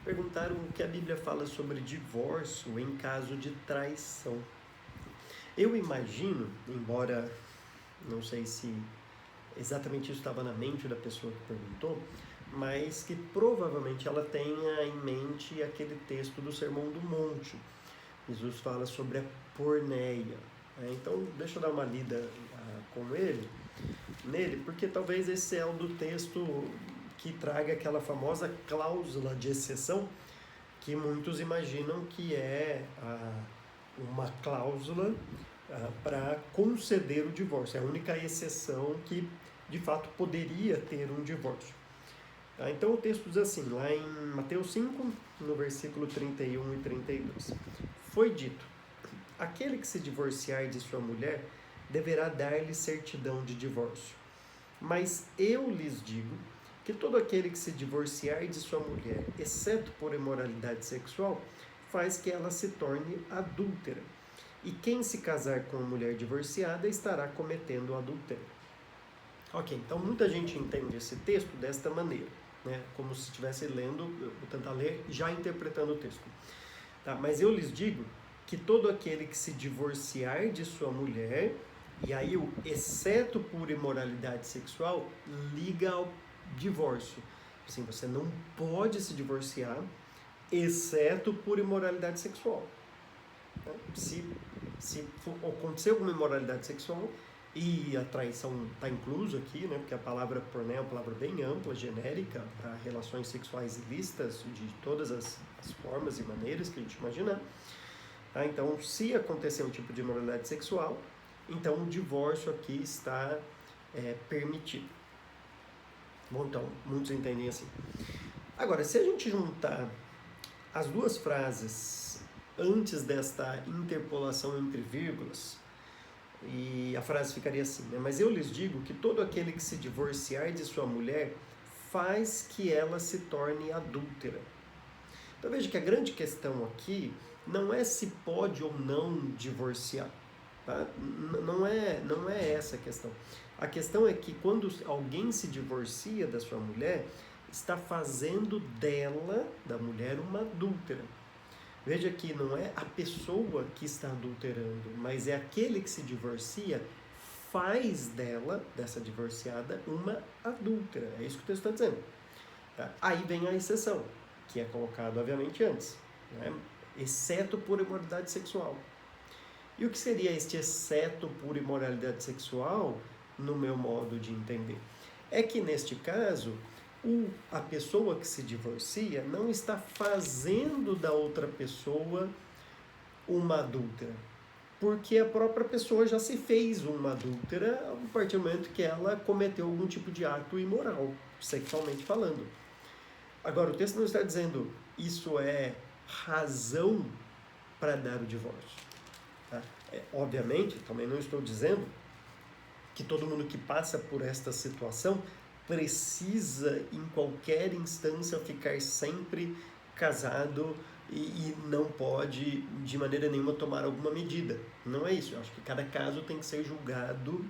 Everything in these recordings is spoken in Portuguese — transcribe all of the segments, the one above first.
Perguntaram o que a Bíblia fala sobre divórcio em caso de traição. Eu imagino, embora não sei se exatamente isso estava na mente da pessoa que perguntou, mas que provavelmente ela tenha em mente aquele texto do Sermão do Monte. Jesus fala sobre a porneia. Então, deixa eu dar uma lida nele, porque talvez esse é o do texto que traga aquela famosa cláusula de exceção que muitos imaginam que é uma cláusula para conceder o divórcio. É a única exceção que, de fato, poderia ter um divórcio. Então o texto diz assim, lá em Mateus 5, no versículo 31 e 32. Foi dito, aquele que se divorciar de sua mulher deverá dar-lhe certidão de divórcio. Mas eu lhes digo que todo aquele que se divorciar de sua mulher, exceto por imoralidade sexual, faz que ela se torne adúltera. E quem se casar com uma mulher divorciada estará cometendo adultério. Ok, então muita gente entende esse texto desta maneira, né? Como se estivesse lendo, eu vou tentar ler já interpretando o texto. Tá? Mas eu lhes digo que todo aquele que se divorciar de sua mulher, e aí o exceto por imoralidade sexual, liga ao divórcio. Assim, você não pode se divorciar, exceto por imoralidade sexual. Se acontecer alguma imoralidade sexual, e a traição está incluso aqui, né, porque a palavra porné é uma palavra bem ampla, genérica, para relações sexuais ilícitas de todas as formas e maneiras que a gente imaginar. Tá? Então, se acontecer um tipo de imoralidade sexual, então o divórcio aqui está permitido. Bom, então, muitos entendem assim. Agora, se a gente juntar as duas frases antes desta interpolação entre vírgulas, e a frase ficaria assim, né? Mas eu lhes digo que todo aquele que se divorciar de sua mulher faz que ela se torne adúltera. Então veja que a grande questão aqui não é se pode ou não divorciar. Tá? Não é essa a questão. A questão é que quando alguém se divorcia da sua mulher, está fazendo dela, da mulher, uma adúltera. Veja que não é a pessoa que está adulterando, mas é aquele que se divorcia, faz dela, dessa divorciada, uma adúltera. É isso que o texto está dizendo. Tá? Aí vem a exceção, que é colocado, obviamente, antes, né? Exceto por imoralidade sexual. E o que seria este exceto por imoralidade sexual, no meu modo de entender? É que, neste caso, a pessoa que se divorcia não está fazendo da outra pessoa uma adúltera, porque a própria pessoa já se fez uma adúltera a partir do momento que ela cometeu algum tipo de ato imoral, sexualmente falando. Agora, o texto não está dizendo isso é razão para dar o divórcio. Tá? Obviamente, também não estou dizendo que todo mundo que passa por esta situação precisa, em qualquer instância, ficar sempre casado e não pode, de maneira nenhuma, tomar alguma medida. Não é isso. Eu acho que cada caso tem que ser julgado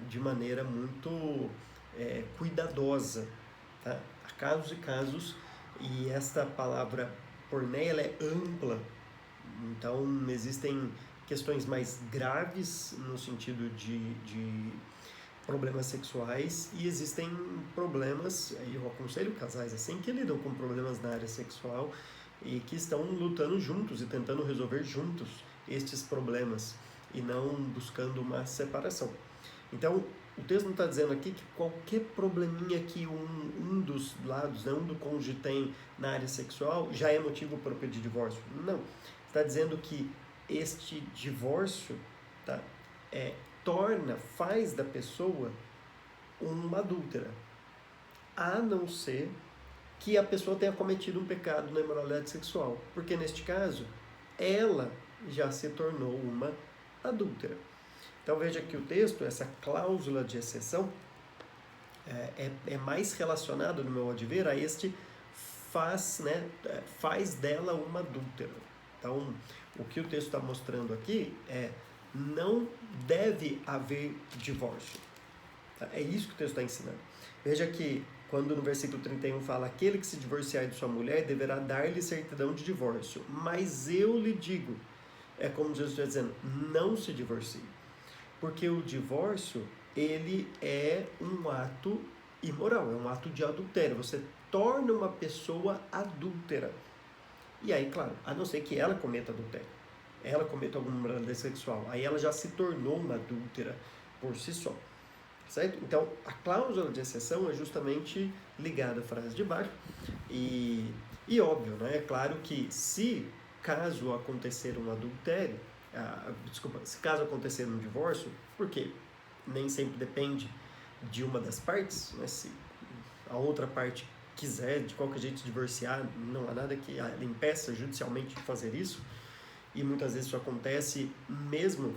de maneira muito cuidadosa. Tá? Há casos e casos, e esta palavra porneia, ela é ampla. Então, existem questões mais graves no sentido de problemas sexuais e existem problemas, aí eu aconselho casais assim, que lidam com problemas na área sexual e que estão lutando juntos e tentando resolver juntos estes problemas e não buscando uma separação. Então, o texto não está dizendo aqui que qualquer probleminha que um dos lados, né, um do cônjuge tem na área sexual já é motivo para pedir divórcio. Não. Está dizendo que este divórcio, tá, faz da pessoa uma adúltera, a não ser que a pessoa tenha cometido um pecado na imoralidade sexual, porque neste caso, ela já se tornou uma adúltera. Então veja que o texto, essa cláusula de exceção, é mais relacionado, no meu modo de ver, a este faz dela uma adúltera. Então, o que o texto está mostrando aqui é não deve haver divórcio. Tá? É isso que o texto está ensinando. Veja que quando no versículo 31 fala: aquele que se divorciar de sua mulher deverá dar-lhe certidão de divórcio. Mas eu lhe digo, é como Jesus está dizendo, não se divorcie. Porque o divórcio, ele é um ato imoral, é um ato de adultério. Você torna uma pessoa adúltera. E aí, claro, a não ser que ela cometa adultério, ela cometa alguma moralidade sexual, aí ela já se tornou uma adúltera por si só. Certo? Então, a cláusula de exceção é justamente ligada à frase de baixo e óbvio, né? É claro que se caso acontecer um adultério, se caso acontecer um divórcio, porque nem sempre depende de uma das partes, né? Se a outra parte quiser de qualquer jeito divorciar, não há nada que a impeça judicialmente de fazer isso, e muitas vezes isso acontece mesmo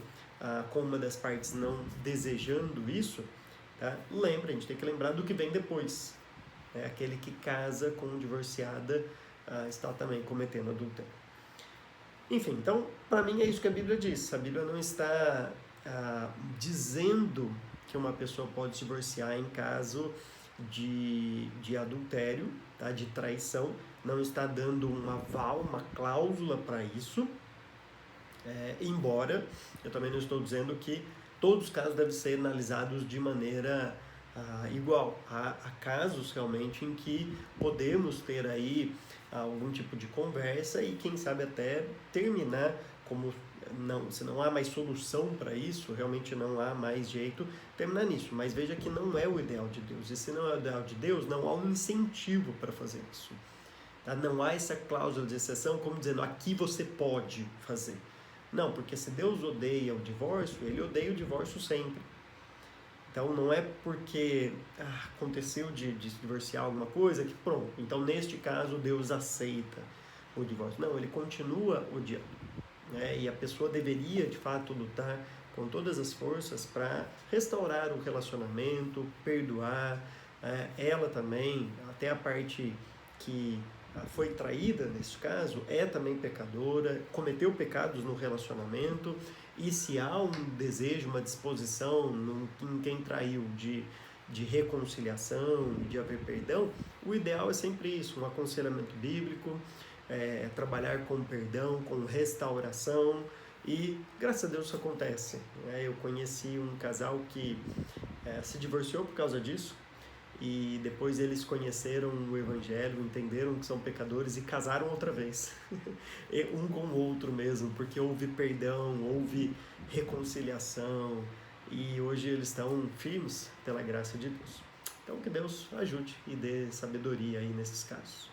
com uma das partes não desejando isso. Tá? Lembra, a gente tem que lembrar do que vem depois. Aquele que casa com divorciada está também cometendo adultério. Enfim, então, para mim é isso que a Bíblia diz. A Bíblia não está dizendo que uma pessoa pode se divorciar em caso de adultério, tá? De traição. Não está dando um aval, uma cláusula para isso. Embora eu também não estou dizendo que todos os casos devem ser analisados de maneira igual. Há casos realmente em que podemos ter aí algum tipo de conversa e quem sabe até terminar como se não há mais solução para isso, realmente não há mais jeito, terminar nisso. Mas veja que não é o ideal de Deus. E se não é o ideal de Deus, não há um incentivo para fazer isso. Tá? Não há essa cláusula de exceção como dizendo aqui você pode fazer. Não, porque se Deus odeia o divórcio, Ele odeia o divórcio sempre. Então não é porque aconteceu de se divorciar alguma coisa que pronto, então neste caso Deus aceita o divórcio. Não, Ele continua odiando. Né? E a pessoa deveria de fato lutar com todas as forças para restaurar o relacionamento, perdoar ela também, até a parte que foi traída, nesse caso, é também pecadora, cometeu pecados no relacionamento, e se há um desejo, uma disposição em quem traiu de reconciliação, de haver perdão, o ideal é sempre isso, um aconselhamento bíblico, trabalhar com perdão, com restauração, e graças a Deus isso acontece. Eu conheci um casal que se divorciou por causa disso, e depois eles conheceram o Evangelho, entenderam que são pecadores e casaram outra vez, um com o outro mesmo, porque houve perdão, houve reconciliação, e hoje eles estão firmes pela graça de Deus. Então que Deus ajude e dê sabedoria aí nesses casos.